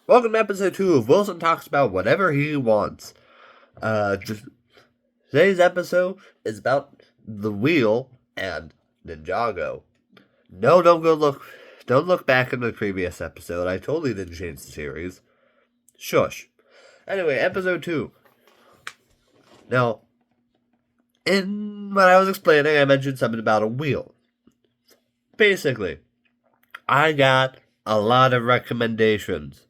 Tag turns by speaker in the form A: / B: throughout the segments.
A: Welcome to episode 2 of Wilson Talks About Whatever He Wants. Today's episode is about the wheel and Ninjago. No, don't look back in the previous episode. I totally didn't change the series. Shush. Anyway, episode 2. Now, in what I was explaining, I mentioned something about a wheel. Basically, I got a lot of recommendations.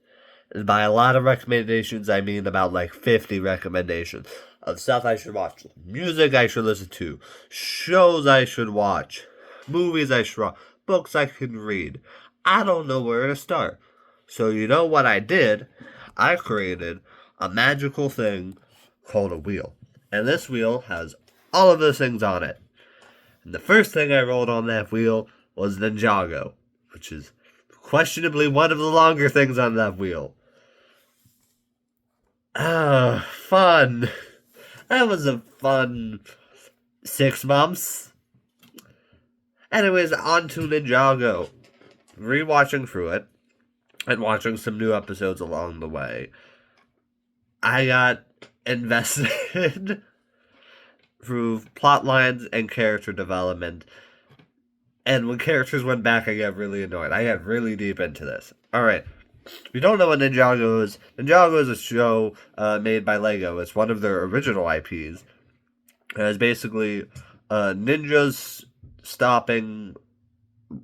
A: And by a lot of recommendations, I mean about like 50 recommendations of stuff I should watch, music I should listen to, shows I should watch, movies I should watch, books I can read. I don't know where to start. So you know what I did? I created a magical thing called a wheel. And this wheel has all of those things on it. And the first thing I rolled on that wheel was Ninjago, which is questionably one of the longer things on that wheel. Fun. That was a fun 6 months. Anyways, on to Ninjago. Rewatching through it and watching some new episodes along the way, I got invested through plot lines and character development. And when characters went back, I got really annoyed. I got really deep into this. Alright. If you don't know what Ninjago is, Ninjago is a show made by Lego. It's one of their original IPs. It's basically ninjas stopping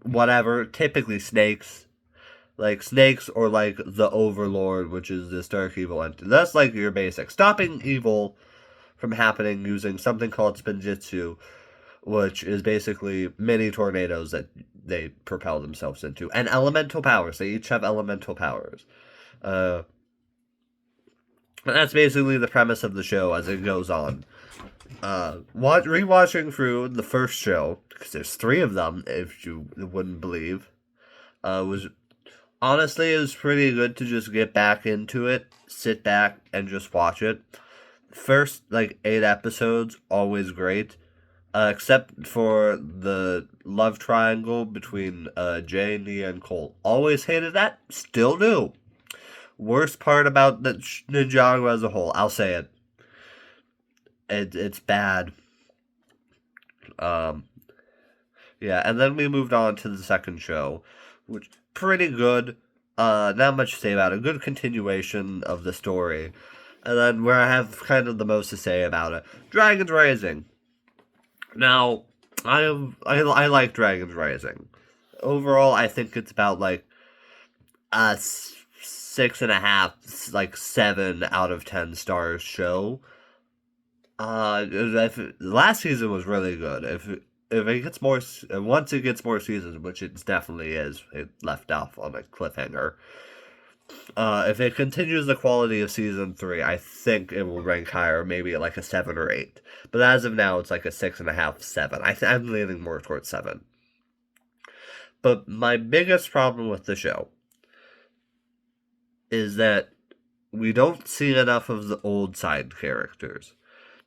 A: whatever, typically snakes. Like snakes or like the Overlord, which is this dark evil entity. That's like your basic. Stopping evil from happening using something called Spinjitzu, which is basically mini tornadoes that they propel themselves into. And elemental powers. They each have elemental powers. And that's basically the premise of the show as it goes on. Rewatching through the first show, because there's 3 of them, if you wouldn't believe, was honestly, it was pretty good to just get back into it, sit back, and just watch it. First, 8 episodes, always great. Except for the love triangle between Jay, Nia, and Cole. Always hated that, still do. Worst part about the Ninjago as a whole, I'll say it. It's bad. Yeah, and then we moved on to the second show, which pretty good. Not much to say about it. Good continuation of the story. And then where I have kind of the most to say about it, Dragon's Rising. Now, I like Dragon's Rising. Overall, I think it's about a 6.5, 7 out of 10 stars show. Last season was really good. If it gets more, once it gets more seasons, which it definitely is, it left off on a cliffhanger. If it continues the quality of season 3, I think it will rank higher, maybe at a 7 or 8. But as of now, it's a 6.5, 7. I'm leaning more towards 7. But my biggest problem with the show is that we don't see enough of the old side characters.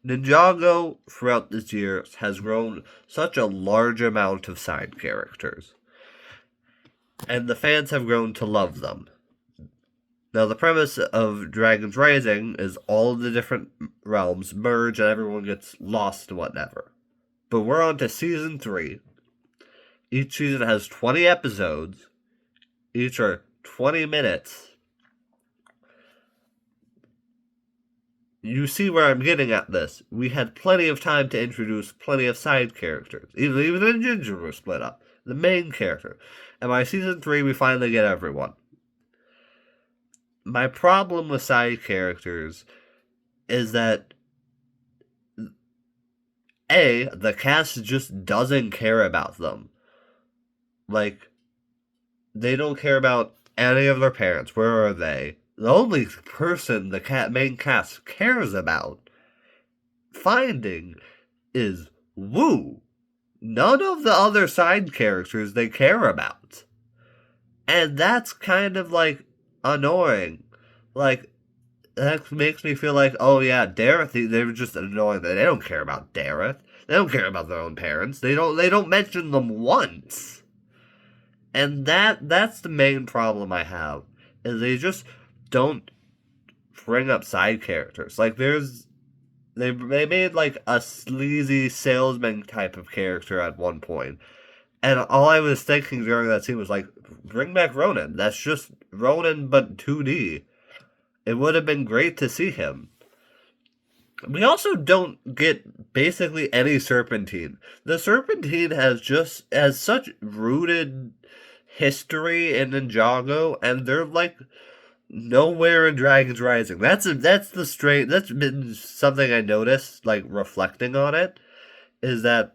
A: Ninjago, throughout this year, has grown such a large amount of side characters. And the fans have grown to love them. Now, the premise of Dragon's Rising is all of the different realms merge and everyone gets lost and whatever. But we're on to Season 3. Each season has 20 episodes. Each are 20 minutes. You see where I'm getting at this. We had plenty of time to introduce plenty of side characters. Even the ninjas were split up. The main character. And by Season 3, we finally get everyone. My problem with side characters is that the cast just doesn't care about them. They don't care about any of their parents. Where are they? The only person the main cast cares about finding is Wu. None of the other side characters they care about. And that's kind of annoying. That makes me feel oh yeah, Dareth, they were just annoying. They don't care about Dareth. They don't care about their own parents. They don't mention them once. And that's the main problem I have. Is they just don't bring up side characters. Like, they made like a sleazy salesman type of character at one point. And all I was thinking during that scene was like, bring back Ronan. That's just Ronan but 2D. It would have been great to see him. We also don't get basically any Serpentine. The Serpentine has such rooted history in Ninjago, and they're like nowhere in Dragon's Rising. That's been something I noticed, like reflecting on it, is that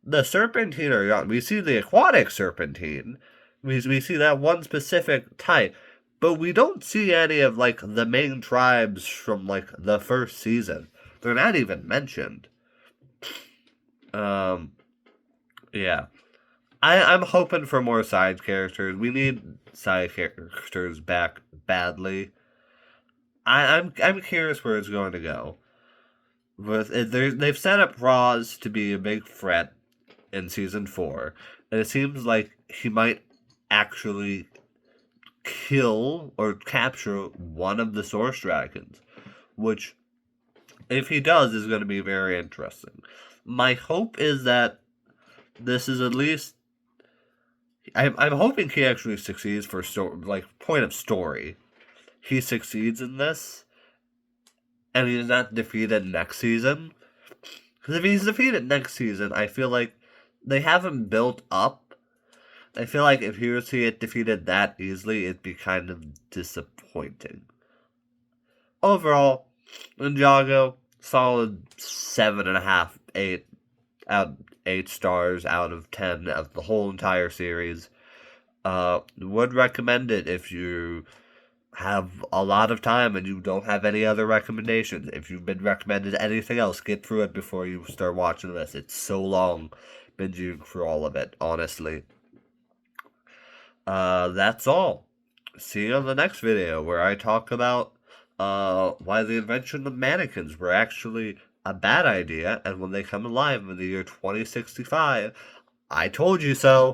A: the Serpentine are gone. We see the aquatic Serpentine. We see that one specific type. But we don't see any of like the main tribes from like the first season. They're not even mentioned. Yeah. I'm hoping for more side characters. We need side characters back badly. I'm curious where it's going to go. But they've set up Roz to be a big threat in season 4, and it seems like he might actually kill or capture one of the Source Dragons, which, if he does, is going to be very interesting. My hope is that this is at least. I'm hoping he actually succeeds for point of story. He succeeds in this, and he's not defeated next season. Because if he's defeated next season, I feel like they haven't built up. I feel like if he was to get defeated that easily, it'd be kind of disappointing. Overall, Ninjago, solid 7.5, 8 stars out of 10 of the whole entire series. Would recommend it if you have a lot of time and you don't have any other recommendations. If you've been recommended anything else, get through it before you start watching this. It's so long binging through all of it, honestly. That's all. See you on the next video where I talk about why the invention of mannequins were actually a bad idea, and when they come alive in the year 2065, I told you so.